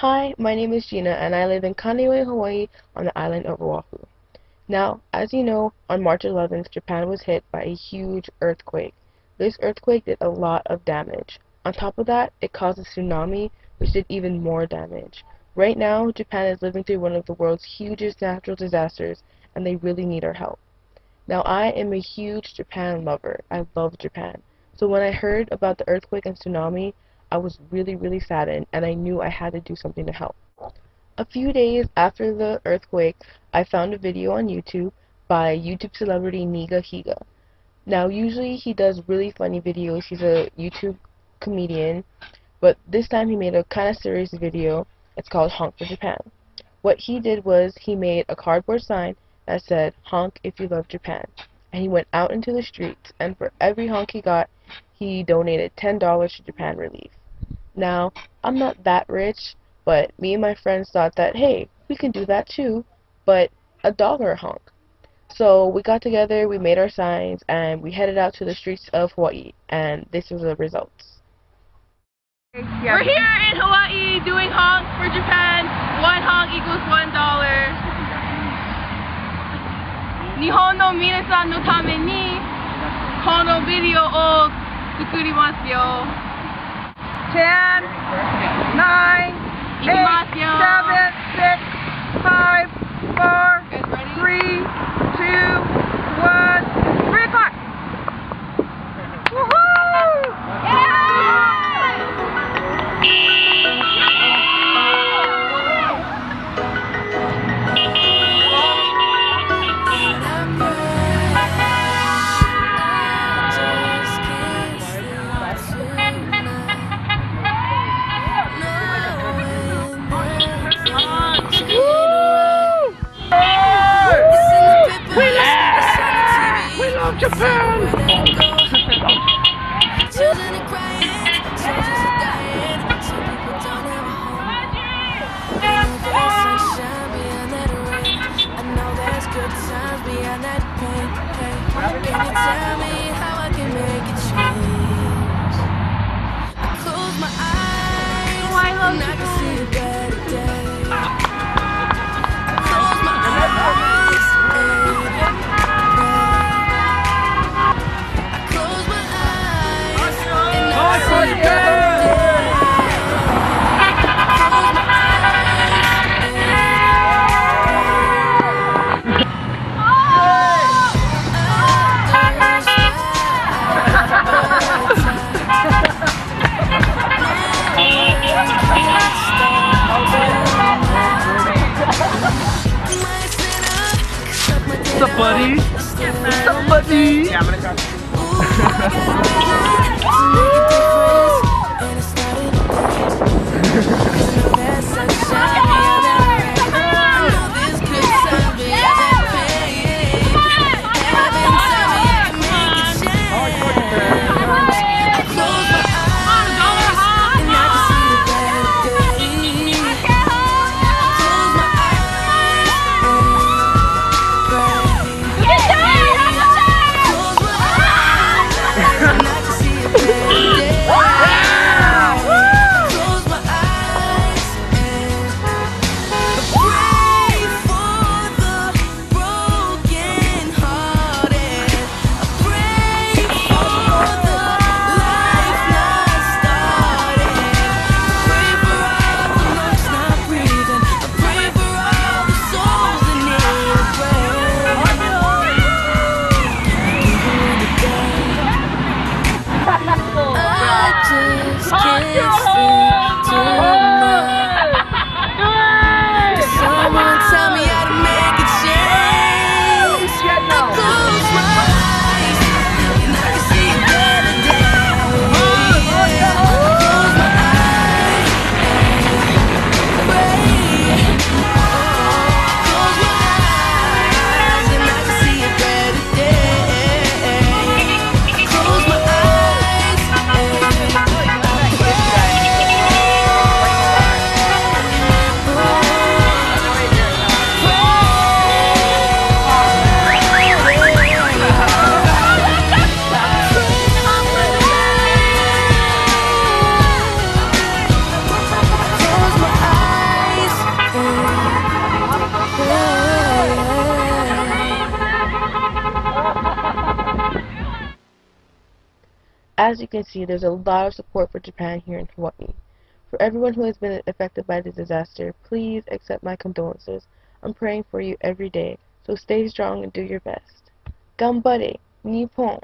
Hi, my name is Gina and I live in Kaneohe, Hawaii on the island of Oahu. Now, as you know, on March 11th, Japan was hit by a huge earthquake. This earthquake did a lot of damage. On top of that, it caused a tsunami, which did even more damage. Right now, Japan is living through one of the world's hugest natural disasters, and they really need our help. Now, I am a huge Japan lover. I love Japan. So when I heard about the earthquake and tsunami, I was really saddened, and I knew I had to do something to help. A few days after the earthquake, I found a video on YouTube by YouTube celebrity Niga Higa. Now, usually he does really funny videos. He's a YouTube comedian, but this time he made a kind of serious video. It's called Honk for Japan. What he did was he made a cardboard sign that said, "Honk if you love Japan." And he went out into the streets, and for every honk he got, he donated $10 to Japan Relief. Now, I'm not that rich, but me and my friends thought that, hey, we can do that too, but $1 a honk. So we got together, we made our signs, and we headed out to the streets of Hawaii, and this was the results. We're here in Hawaii doing honk for Japan. One honk equals $1. 日本の皆さんのためにこのビデオを作りますよ。10, 9, 8, 7, 6, 5, 4, 3, 2, 1, 3 o'clock! Woohoo! Japan! What's up, buddy? What's up, buddy? Yeah, I'm gonna go. as you can see, there's a lot of support for Japan here in Hawaii. For everyone who has been affected by the disaster, please accept my condolences. I'm praying for you every day, so stay strong and do your best. Ganbare, Nippon!